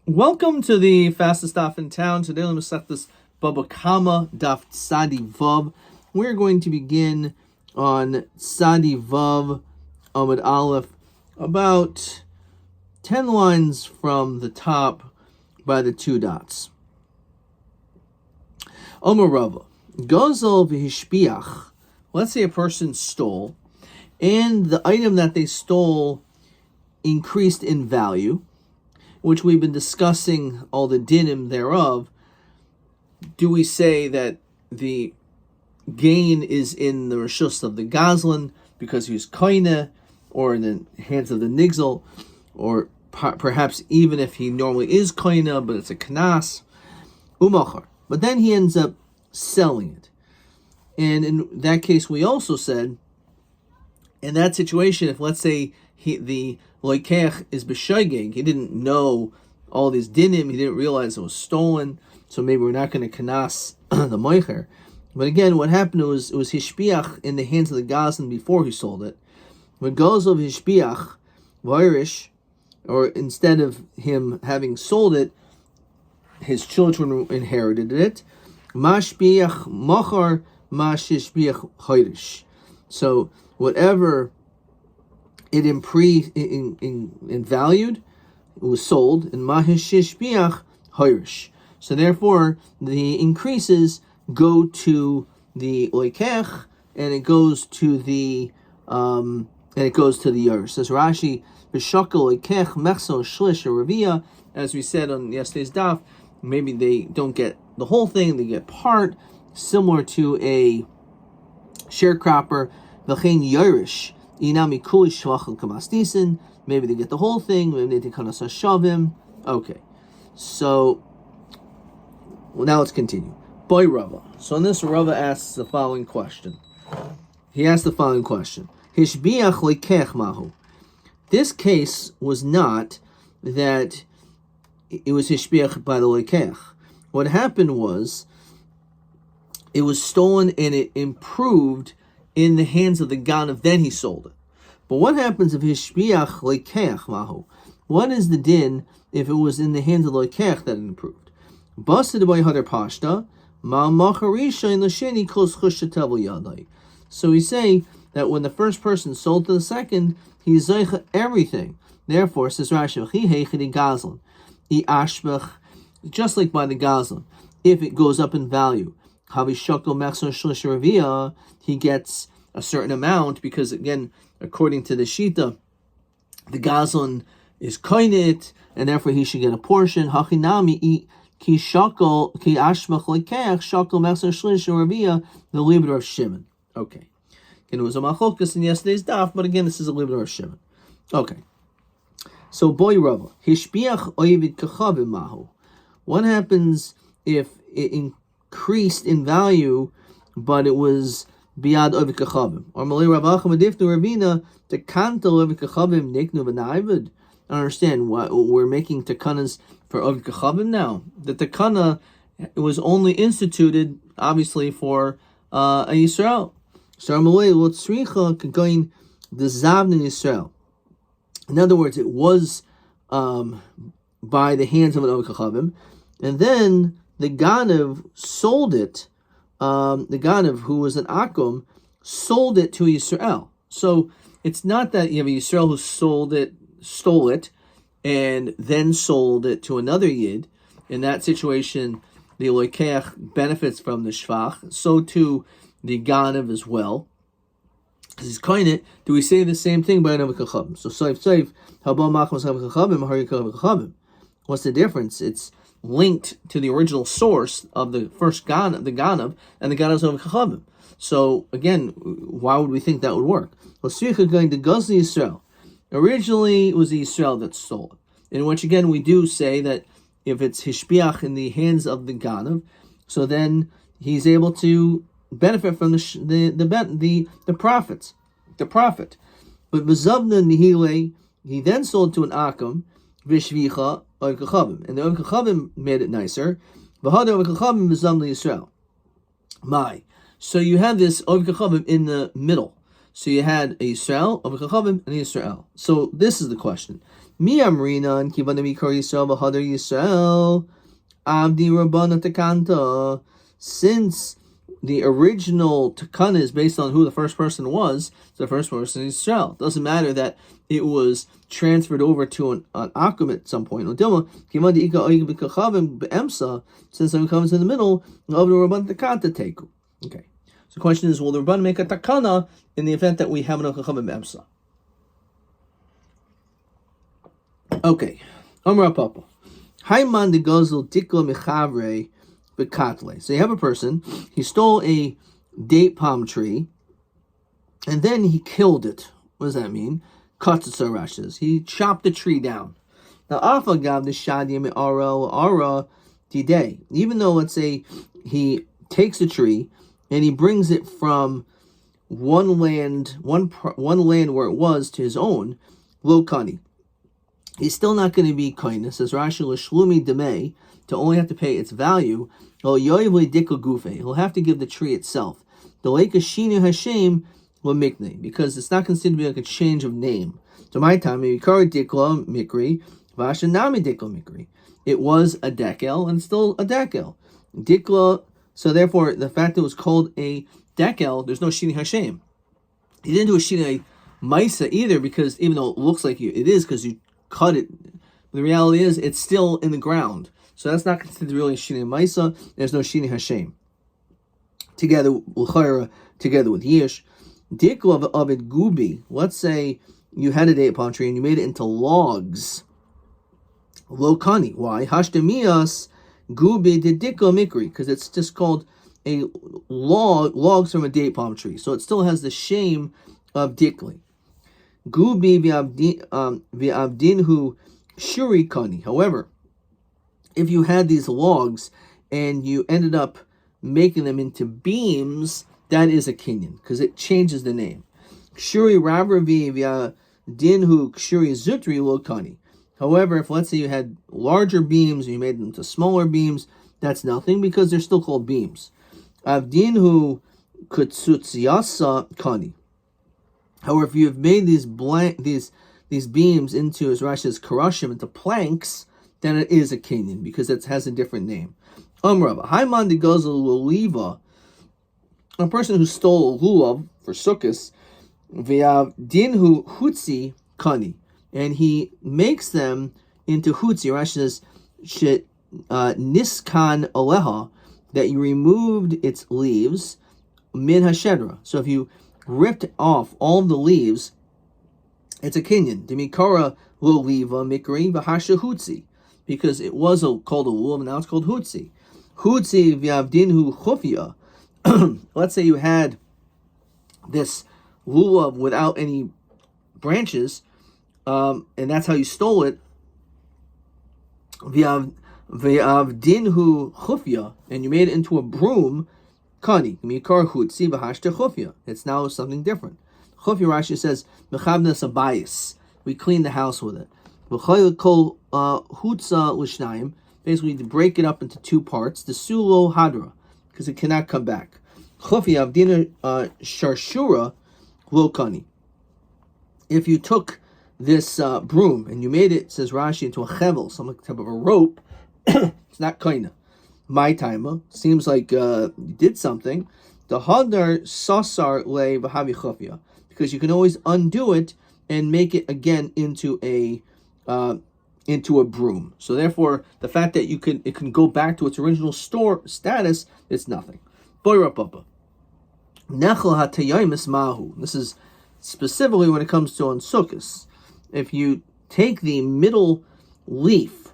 Welcome to the fastest daf in town. Today, we'll start this Bava Kama daf Tzadi Vav. We're going to begin on Tzadi Vav Amud Aleph, about 10 lines from the top by the two dots. Omer Rava, Gozel v'hishpiach. Let's say a person stole, and the item that they stole increased in value, which we've been discussing all the dinim thereof. Do we say that the gain is in the reshus of the gazlan because he's koine, or in the hands of the nigzel, or perhaps even if he normally is koine, but it's a knas, umachar. But then he ends up selling it. And in that case, we also said, in that situation, if let's say the loikech is b'shoigeg, he didn't know all these dinim, he didn't realize it was stolen, so maybe we're not going to kanas the moicher. But again, what happened was it was hishpiach in the hands of the gazlan before he sold it. When goes of hishpiach, v'irish, or instead of him having sold it, his children inherited it. Mashpiach mochar, mashishpiach hoirish. So whatever it in valued, it was sold, and mahishishpiach hoirish. So therefore, the increases go to the loikech, and it goes to the yorish. Says Rashi, b'shakal loikech mechso shlish ravia. As we said on yesterday's daf, maybe they don't get the whole thing; they get part, similar to a sharecropper. V'chein yorish. Maybe they get the whole thing. Maybe they kind of shavim. Okay, so now let's continue. Boy Rava. So in this, Rava asks the following question. He asked the following question: Hishbiach lekech mahu. This case was not that it was hishbiach by the lekech. What happened was it was stolen and it improved in the hands of the ganav, then he sold it. But what happens if hishbiach lekeach mahu? What is the din if it was in the hands of the lekeach that it improved? Basid by hadar pashta ma macharisha in l'sheni kos chushatavel yadai. So we say that when the first person sold to the second, he zeicha everything. Therefore, says Rashi, he heichidi gazlan, I ashbach, just like by the gazlan, if it goes up in value. He gets a certain amount because, again, according to the Shita, the gazlan is koinit, and therefore he should get a portion. Hachinami ki shakol ki ashmach lekech shakol mechser shlish ravia, the libra of Shimon. Okay, again, it was a machokas in yesterday's daf, but again, this is a libra of Shimon. Okay, so boy Rava hishbiach oivid kachavim mahu. What happens if it increased in value, but it was biyad ovid kachavim? Or malay rabacham adifnu ravina tekanto ovid kachavim niknu v'naivid. I don't understand why we're making takanas for ovid kachavim now. The takana was only instituted, obviously, for a Yisrael. So malay lotzricha kagoin the zavnin Yisrael. In other words, it was by the hands of an ovid kachavim, and then the Ganav sold it, the Ganav, who was an Akum, sold it to Yisrael. So it's not that you have a Yisrael who stole it, and then sold it to another Yid. In that situation, the Loikeach benefits from the Shvach. So too the Ganav as well. Because he's koinit, do we say the same thing by an Avik? So Saif, Haba Machmas Avik Chavim, Harika Avik. What's the difference? It's linked to the original source of the first Ganav, the Ganav, and the Ganav's of Chachavim. So again, why would we think that would work? Going to Gazli Yisrael. Originally, it was the Yisrael that stole it. In which again, we do say that if it's hishbiach in the hands of the Ganav, so then he's able to benefit from the profits, the profit. But Bezavna Nihile, he then sold to an Akam, Vishvicha, and the Ovid Kachavim made it nicer. So you had this Ovid Kachavim in the middle. So you had a Yisrael, Ovid Kachavim, and a Yisrael. So this is the question. Mi amrina and kivana mikor Yisrael v'hadar Yisrael abdi rabbana takanta. Since the original takana is based on who the first person was, the first person is Israel. It doesn't matter that it was transferred over to an akum at some point. Since it comes in the middle of the rabban takanta teku. Okay. So the question is, will the rabban make a takana in the event that we have an chachavim be'emsa? Okay. Amar Papa. Hayman de gozel dikla mechavre bekatle. So you have a person, he stole a date palm tree, and then he killed it. What does that mean? Katzitza rashes. He chopped the tree down. Now, Alpha gav the shadim ara today. Even though, let's say, he takes the tree and he brings it from one land where it was to his own, lo kani. He's still not going to be koine. Says Rashi l'shlumi demei, to only have to pay its value. He'll have to give the tree itself. The lake shinu hashem mikne, because it's not considered to be like a change of name. So my time, dikla mikri, vashanami dikla mikri. It was a dekel and still a dekel. Dikla. So therefore, the fact that it was called a dekel, there's no shinu hashem. He didn't do a shinu maisa either, because even though it looks like it is because you cut it, the reality is it's still in the ground. So that's not considered really a shini maisa. There's no shini hashem. Together with yish, dikla of it gubi. Let's say you had a date palm tree and you made it into logs. Lo kani. Why? Hashtemias gubi de dikla mikri, because it's just called a logs from a date palm tree. So it still has the shame of dikli. Gubi v'abdinhu shuri kani. However, if you had these logs and you ended up making them into beams, that is a kinyan, because it changes the name. Shuri rabravi v'abdinhu shuri zutri lo kani. However, if let's say you had larger beams and you made them into smaller beams, that's nothing, because they're still called beams. Abdinhu kutsutsiasa kani. However, if you have made these beams into, as Rashi says, karashim, into planks, then it is a kinyan, because it has a different name. Amrava, Haiman de Gozel Luliva, a person who stole a lulav for sukkahs, v'av dinhu hutzi kani, and he makes them into hutzi. Rashi says, shit niskan aleha, that you removed its leaves, min hashedra. So if you ripped off all of the leaves, it's a kinyan. Demikara lo liva mikri v'hasha hutzi, because it was called a lulav, and now it's called hutzi. Hutzi v'avdinhu chufia. Let's say you had this lulav without any branches, and that's how you stole it. V'avdinhu chufia, and you made it into a broom. Kani mikar hutzi v'hashta chufia. It's now something different. Chufia, Rashi says, mechabnas abayis. We clean the house with it. V'chayil kol hutza l'shnayim. Basically, to break it up into two parts. The sulo hadra, because it cannot come back. Chufia avdina sharshura lo kani. If you took this broom and you made it, says Rashi, into a chevel, some type of a rope, it's not kaina. My timer seems like you did something. The hadar sasar le v'havi chufia, because you can always undo it and make it again into a broom. So therefore, the fact that it can go back to its original status, it's nothing. Boira papa. Nechel hatayimis mahu. This is specifically when it comes to on sukkahs. If you take the middle leaf,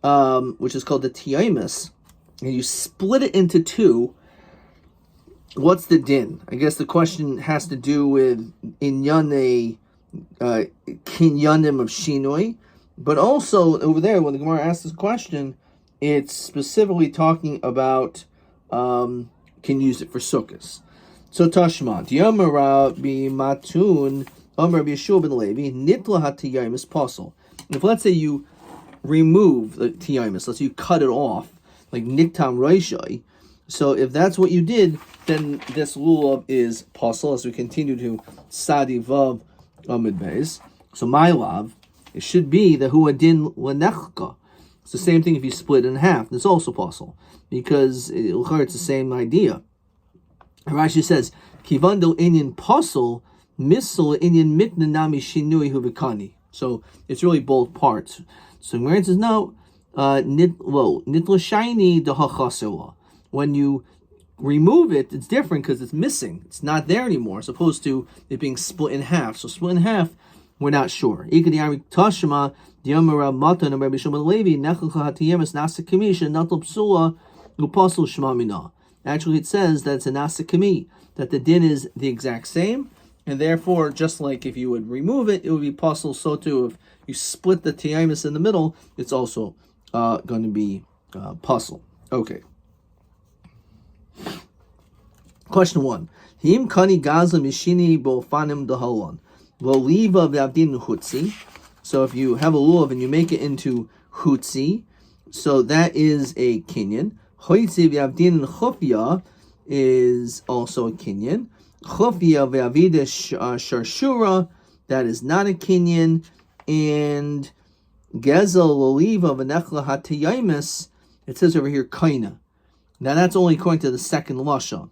which is called the tiyimis, and you split it into two, what's the din? I guess the question has to do with kinyanim of shinoi, but also over there, when the Gemara asks this question, it's specifically talking about can use it for sukkahs. So Tashma, Yom Rabbi Matun, Rabbi Yeshua ben Levi, Nitla hatiyamis pasul. If let's say you remove the tiyamis, let's say you cut it off, like niktam roishai. So if that's what you did, then this lulav is pasul. As we continue to Sadi Vav Amid Beis. So my lav, It should be the huadin lenechka. It's the same thing if you split it in half. It's also possible because it's the same idea. Rashi says, "Kivando inyan posel misel inyan mikna nami shinui hubikani." So it's really both parts. So Gemara says no. Nitla shiny dehachasela. When you remove it, it's different because it's missing. It's not there anymore, as opposed to it being split in half. So split in half, we're not sure. Tashma diamara matan and Rabbi Shimon Levi nechalcha hatiyemes nasakamisha natal psula upasul shmamina. Actually, it says that it's a nasakami, that the din is the exact same, and therefore, just like if you would remove it, it would be pasul. So too, if you split the tiyamis in the middle, it's also going to be pasul. Okay. Question 1. Him kani gaza mishini bofanim dahalon. Loliva v'avdin hutzi. So if you have a lulav and you make it into hutzi, so that is a kinyan. Hoitzi v'avdin chufya is also a kinyan. Chufya v'avida sharshura, that is not a kinyan. And gezel loliva v'nechla hatayimis, it says over here kaina. Now that's only according to the second lashon.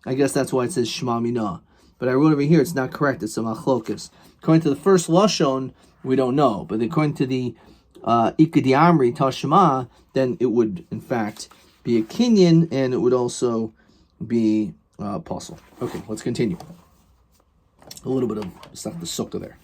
I guess that's why it says shma mina. But I wrote over here, it's not correct. It's a machlokas. According to the first lashon, we don't know. But according to the ikadi amri tashma, then it would in fact be a kinyan, and it would also be apostle. Okay, let's continue. A little bit of stuff to sukta there.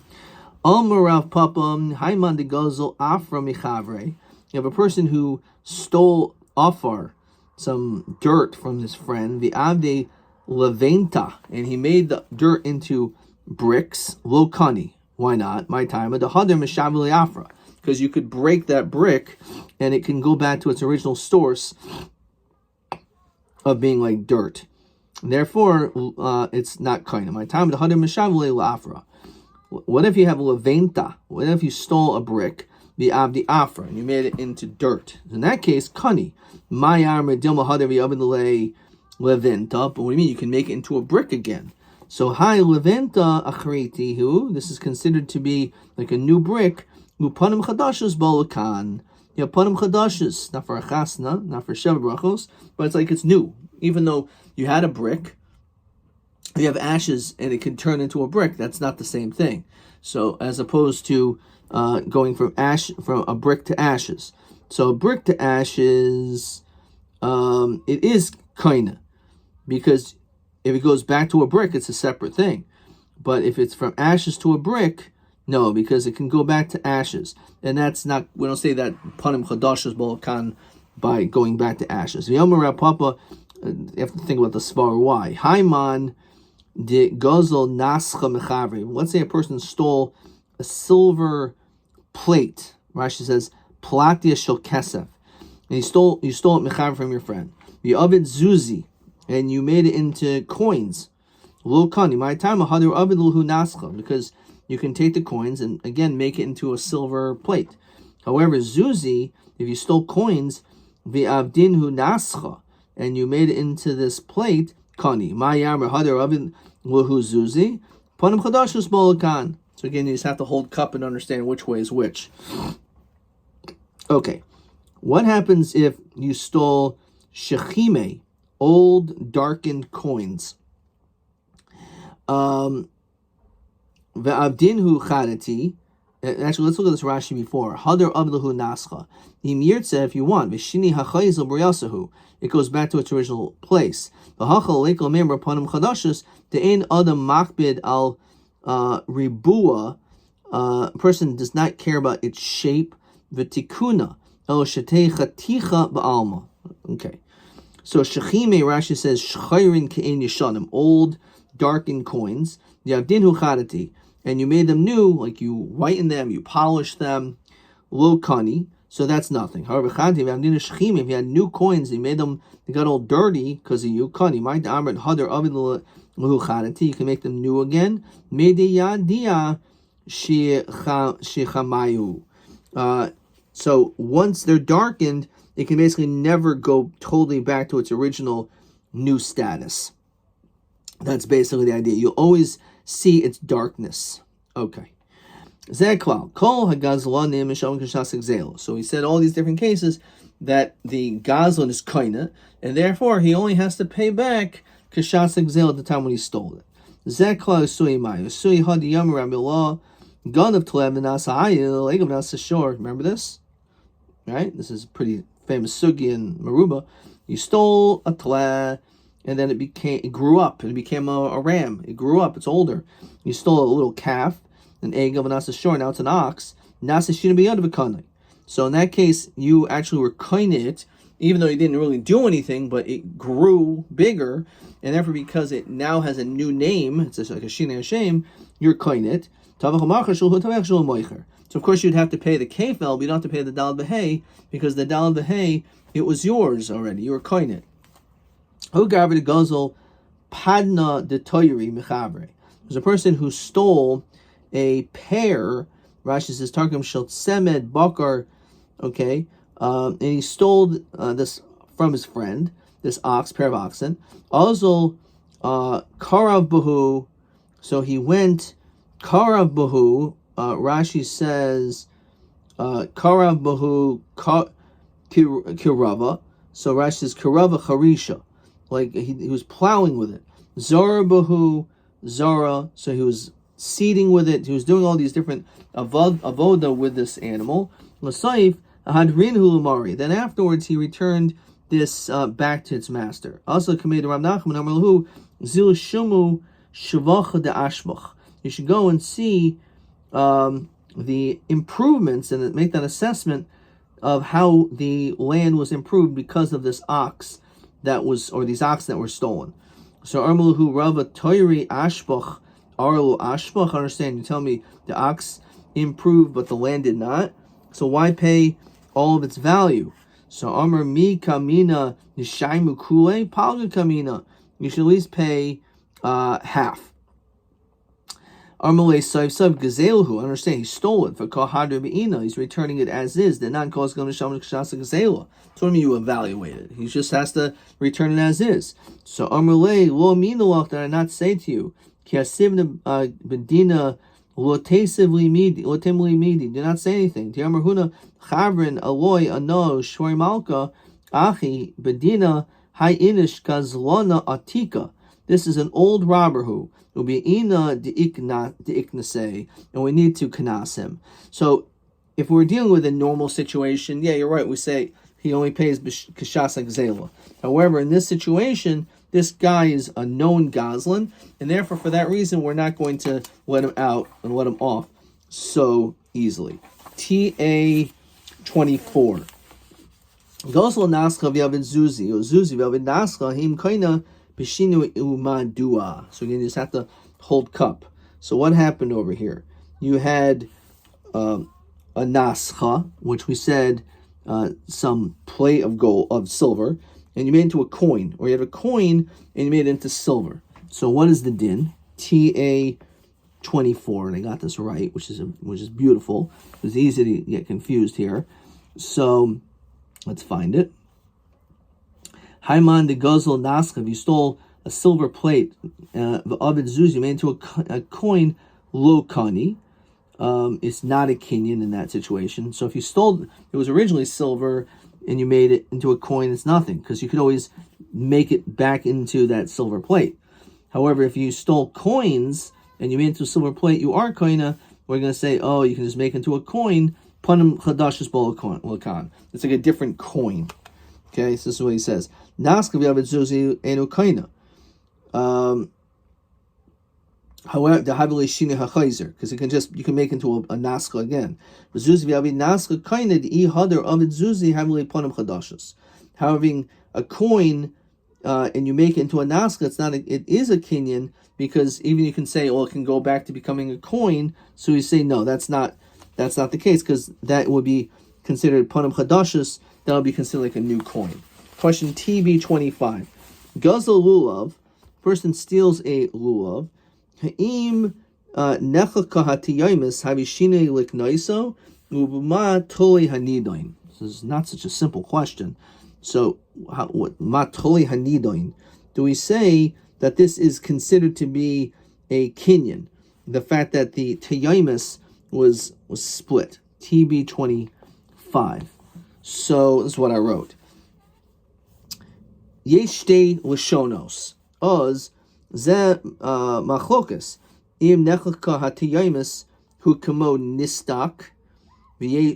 Rav Papam Haiman de Gozel Afra Michavre. You have a person who stole afar, some dirt from his friend, the Avde Leventa, and he made the dirt into bricks. Lo kani. Why not? My time. The Hadar Mishavli Afra. Because you could break that brick and it can go back to its original source of being like dirt. Therefore, it's not kind. My time. The Hadar Mishavli Afra. What if you have Leventa? What if you stole a brick, the Avdi Afra, and you made it into dirt? In that case, kani. My armor Dilma Hadavi Abinale Leventa. But what do you mean? You can make it into a brick again. So hi Leventa Achritihu. This is considered to be like a new brick. Upanim Chadashas Bolakan. You have Panim Chadashas, not for a chasna, not for Sheva Brachos, but it's like it's new. Even though you had a brick, you have ashes and it can turn into a brick. That's not the same thing. So as opposed to going from a brick to ashes. So a brick to ashes, it is kinda, because if it goes back to a brick, it's a separate thing. But if it's from ashes to a brick, no, because it can go back to ashes. And that's not, we don't say that panim chadashas bolakan by going back to ashes. Yomi Papa, you have to think about the svar. Why? Haiman de gozel nascha mechavri. Let's say a person stole a silver plate. Rashi says, platia shel kesef. And you stole it mechavri from your friend. The ovid zuzi, and you made it into coins. Lo kani, my time hadir ovid luhu nascha, because you can take the coins and again make it into a silver plate. However, zuzi, if you stole coins, the avdinhu nascha, and you made it into this plate, kani, my yamar hadir ovid luhu zuzi, panim chadashus bolakan. So again, you just have to hold cup and understand which way is which. Okay, what happens if you stole shechime, old darkened coins? Ve'avdinhu chadati. Actually, let's look at this Rashi before. Hadar avlahu nascha. Imyirtze, if you want. V'shini hachayzel b'riyasahu. It goes back to its original place. V'hachal leikol member panim chadashus. De'ein adam makbid al ribua. A person does not care about its shape. V'tikuna el shetei chaticha ba'alma. Okay. So shechime, Rashi says shchayrin ke'en yishanim, old darkened coins. Yavdinhu chadati, and you made them new, like you whitened them, you polished them. Lo kani, so that's nothing. However, if you had new coins, you made them, they got all dirty because of you. Kani, my damar hadar ovid lahu chadati, you can make them new again. Medeyadia shechamayu. So once they're darkened, it can basically never go totally back to its original new status. That's basically the idea. You'll always see its darkness. Okay. Zeklal kol hagazlanim misham kashas gzela. So he said all these different cases that the gazlan is kaina, and therefore he only has to pay back kashas gzela at the time when he stole it. Zeklal sui mayu sui hadi yam ramilah gun of tleb nasa ayil egam nasa shor. Remember this, right? This is a pretty famous sugi in Maruba. You stole a tleh, and then it grew up and it became a ram. It grew up. It's older. You stole a little calf. An egg of a nasa shor, now it's an ox. Nasa shina biyad v'kanai. So in that case, you actually were kain it, even though you didn't really do anything, but it grew bigger, and therefore because it now has a new name, it's like a shina hashem, you're kain it. So of course you'd have to pay the kefel, but you don't have to pay the dalad b'hei, because the dalad b'hei, it was yours already. You were kain it. Who gathered the gazel padna de toyri mechabre? There's a person who stole a pair. Rashi says Targum shel tzemed bakar, okay, and he stole this from his friend, this pair of oxen. Also, karav bahu, so he went karav bahu. Rashi says karav bahu kirava. So Rashi says kirava charisha, like he was plowing with it. Zara bahu zara, so he was seeding with it. He was doing all these different avoda with this animal. L'saif hadrin hulamari. Then afterwards he returned this back to its master. Also committed Rav Nachman Amarlahu zil shumu shavacha de ashbach. You should go and see the improvements and make that assessment of how the land was improved because of this ox that was, or these oxen that were stolen. So Amarlahu Rava Toiri Ashbach. Arlo Ashbach, understand, you tell me the ox improved but the land did not, so why pay all of its value? So Amar mi kamina nishaimu kule palga kamina, you should at least pay half. Armale sav gazelhu, understand, he stole it for kahadra beina, he's returning it as is. The non cause gamisham kshasa gazela. So what do you evaluate it? He just has to return it as is. So Armale lo minalach, that I not say to you. Do not say anything. Tiamarhuna chavrin aloy ano shwari malka achi bedina hai inish kazlona atika. This is an old robber who will be ina deiknase, and we need to kanas him. So if we're dealing with a normal situation, yeah, you're right. We say he only pays kashasa gzela. However, in this situation, this guy is a known Gazlan, and therefore, for that reason, we're not going to let him out and let him off so easily. TA 24. Gosel nascha v'yavid zuzi, or zuzi v'yavid nascha him kaina b'shinu umadua. So again, you just have to hold cup. So what happened over here? You had a nascha, which we said some plate of gold, of silver, and you made it into a coin, or you have a coin and you made it into silver. So what is the din? TA 24, and I got this right, which is beautiful. It's easy to get confused here. So let's find it. Haiman de Gozel Naskav, you stole a silver plate of Avid Zuz, you made it into a coin, lo kani. It's not a kinyan in that situation. So if you stole, it was originally silver, and you made it into a coin, it's nothing, because you could always make it back into that silver plate. However, if you stole coins and you made it into a silver plate, you are koina. We're going to say, oh, you can just make it into a coin. Panim chadashis bolakan. It's like a different coin. Okay, so this is what he says. Naska v'yavid zuzi enu koina. However, the havili shini hachayzer, because you can make into a naska again. Zuzi v'yavid naska koina the hadar avid zuzi havili panim chadashis. Having a coin and you make it into a naska, it is a kinyan, because even you can say, oh, it can go back to becoming a coin. So you say, no, that's not the case, because that would be considered panim chadashis. That would be considered like a new coin. Question TB 25. Guzzle lulav. Person steals a lulav. Ha'im necha kahatiyamis havishine liknaiso ubma toli hanidoin. This is not such a simple question. So, what matoli hanidoin? Do we say that this is considered to be a kinyan? The fact that the tayamis was split. TB 25. So this is what I wrote. Yesh shtei lashonos. Oz ze machlokas. Im nechlaka hatiyamis hu kamo nistak,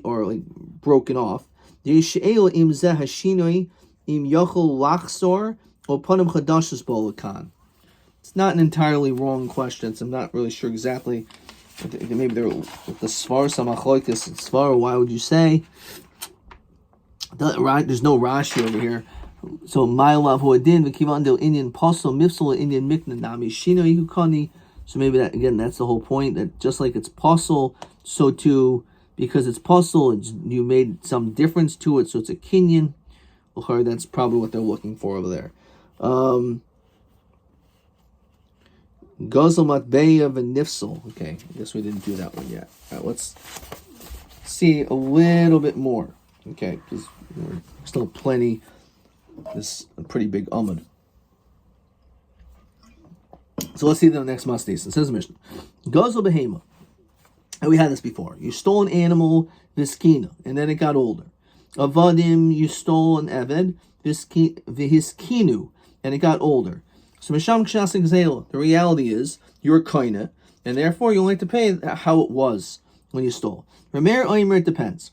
or like broken off. Yesh she'el im ze hashinoi im yochel lachsor o panim chadashus bolakan. It's not an entirely wrong question. So I'm not really sure exactly. Maybe they're with the svar samachlokas and svar. Why would you say? There's no Rashi over here. So my love huadin v'kivandel Indian posel mifsel Indian mikna nami shino yukani. So maybe that again, that's the whole point. That just like it's posel, so too because it's posel, you made some difference to it, so it's a kinyan. That's probably what they're looking for over there. Gozel matbeya v'nifsel. Okay, I guess we didn't do that one yet. All right, let's see a little bit more. Okay, because there's still plenty. This is a pretty big amud. So let's see the next mastis. It says Mishnah. Gozel behema. And we had this before. You stole an animal, viskina, and then it got older. Avadim, you stole an eved, vihiskinu, and it got older. So misham kshasik zela. The reality is you're koine, and therefore you only have to pay how it was when you stole. Remer oimer, it depends.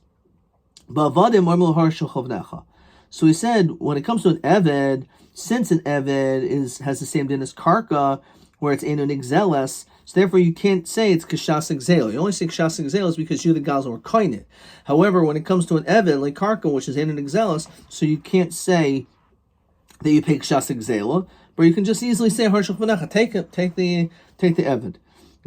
So he said, when it comes to an eved, since an eved has the same din as karka, where it's enu nigzeles, so therefore you can't say it's kashas exel. You only say kashas exel is because you the gazel were koine. However, when it comes to an eved like karka, which is enu nigzeles, so you can't say that you pay kashas exel, but you can just easily say harshach v'necha. Take the eved.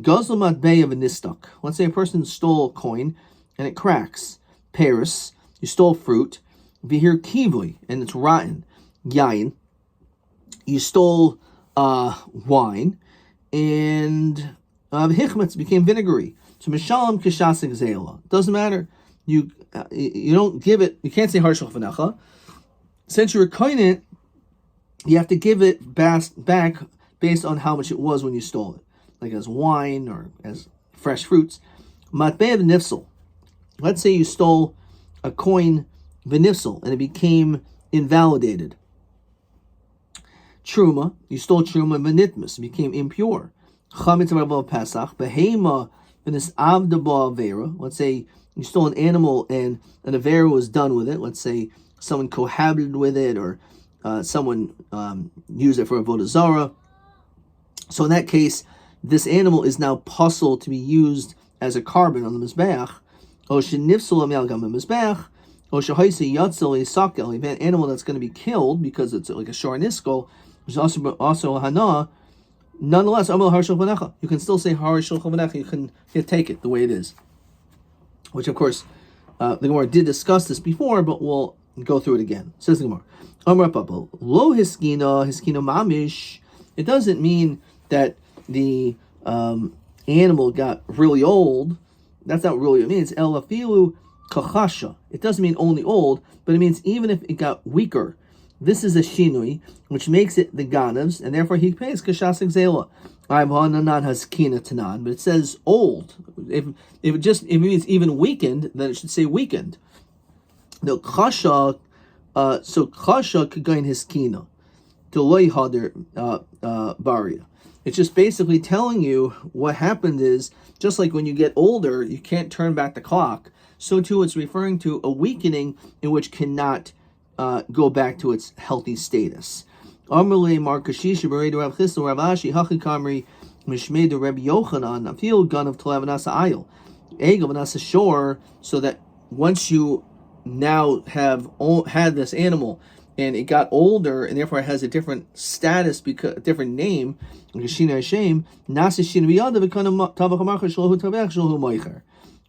Gazel matbeya v'nistak. Let's say a person stole a coin and it cracks. Paris, you stole fruit, vihir kivui, and it's rotten. Yain, you stole wine, and hichmetz became vinegary. So mishalam kishasik zela. Doesn't matter. You don't give it. You can't say harshach v'necha. Since you're koine it, you have to give it back based on how much it was when you stole it, like as wine or as fresh fruits. Matbeya v'nifsel. Let's say you stole a coin v'nifsel and it became invalidated. Truma, you stole truma v'nitmus, it became impure. Chametz v'rabah pesach, behema v'nis avdaba avera. Let's say you stole an animal and an avera was done with it. Let's say someone cohabited with it or someone used it for avodah zarah. So in that case, this animal is now possible to be used as a carbon on the mizbeach. Or shenifsul amalgam mizbeach, or shehaisi yatzel esakel, an animal that's going to be killed because it's like a shor niskol, which is also hana. Nonetheless, amal harshal v'necha. You can still say harshal v'necha. You can take it the way it is. Which of course, the Gemara did discuss this before, but we'll go through it again. Says the Gemara, Amar Papa, lo hiskina mamish. It doesn't mean that the animal got really old. That's not really what it means. El afilu kachasha. It doesn't mean only old, but it means even if it got weaker. This is a shinui, which makes it the ganavs, and therefore he pays kashasik zela. I've has kina tanan, but it says old. If it means even weakened, then it should say weakened. The kasha, so kasha could gain his kina. Deloy hader baria. It's just basically telling you what happened is, just like when you get older, you can't turn back the clock. So too, it's referring to a weakening in which cannot go back to its healthy status. Amrle Markashisha Beredu Rav Chisda Rav Ashi Hachi Kamri Mishmedu Rabbi Yochanan Afil Gun of Tlevanasa Ayil Egel Vanasa Shore, so that once you now have had this animal and it got older and therefore it has a different status, because a different name, Geshina Hashem, Nasa Shin Biyada Vikana Tabachamacha Shlohu Tabach Shlohu Moicher.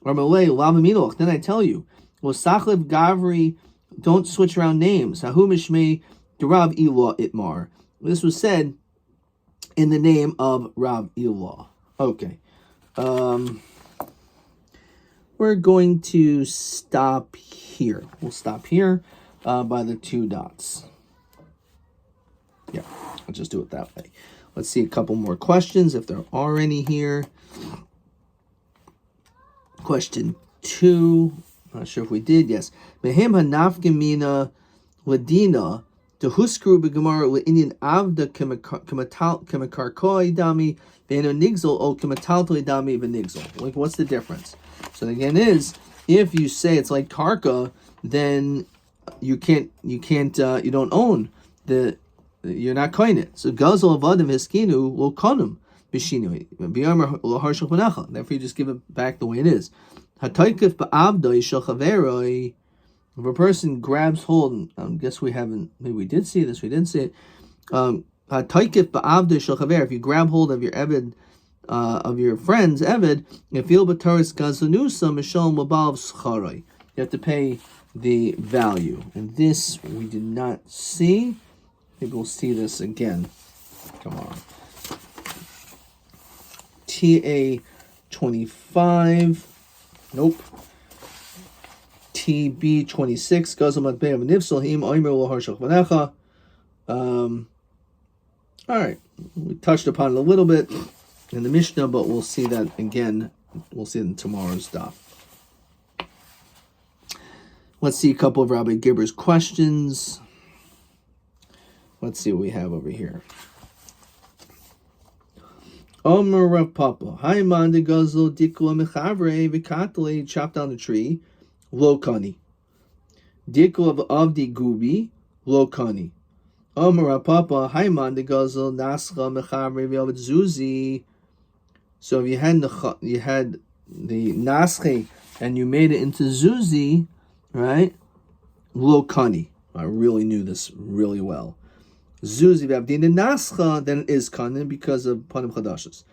Armalei Lava Miloch. Then I tell you, well, Sachlev Gavri, don't switch around names. Hahu Mishmei Rav Ilah Itmar. This was said in the name of Rav Ilah. Okay. We're going to stop here. We'll stop here by the 2 dots. Yeah, I'll just do it that way. Let's see a couple more questions if there are any here. Question 2. Not sure if we did. Yes. Mehem hanafgemina ladina to huskru begemara leinian avda kemakarkoi dami v'eno nigzel o kemataltoi dami v'nigzel. Like, what's the difference? So again, if you say it's like karka, then you don't own you're not koine it. So gazel avadim hiskinu lo konum b'shinui b'yamar lo harshach b'nacha. Therefore, you just give it back the way it is. Hataykif ba'avdoi shel chaveroi. If a person grabs hold, and I guess we haven't, maybe we did see this, we didn't see it. Hataykif ba'avdoi shel chaver. If you grab hold of your eved, of your friend's eved, if you'll b'taris gazanusa mishal mabal scharoi. You have to pay the value. And this we did not see. Maybe we'll see this again. Come on. TA 25. Nope. TB 26. All right. We touched upon it a little bit in the Mishnah, but we'll see that again. We'll see it in tomorrow's daf. Let's see a couple of Rabbi Gibber's questions. Let's see what we have over here. Omer Rav Papa, Haiman de Gazel Dikla Mechavre Vikatale, chop down the tree, lo kani. Dikla of Avdi Gubi, lo kani. Omer Rav Papa, Haiman de Gazel Nascha Mechavre V'Avad Zuzi. So if you had the Nasche and you made it into Zuzi, right? Lo kani. I really knew this really well. Zuzi v'avdin nascha, then it is kanin because of panim chadashos.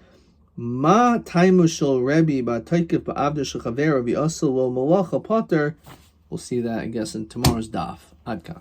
Ma taimu shel Rabbi ba'taykif ba'avda shel chavera v'asel lo malacha pater. We'll see that, I guess, in tomorrow's daf. Adkan.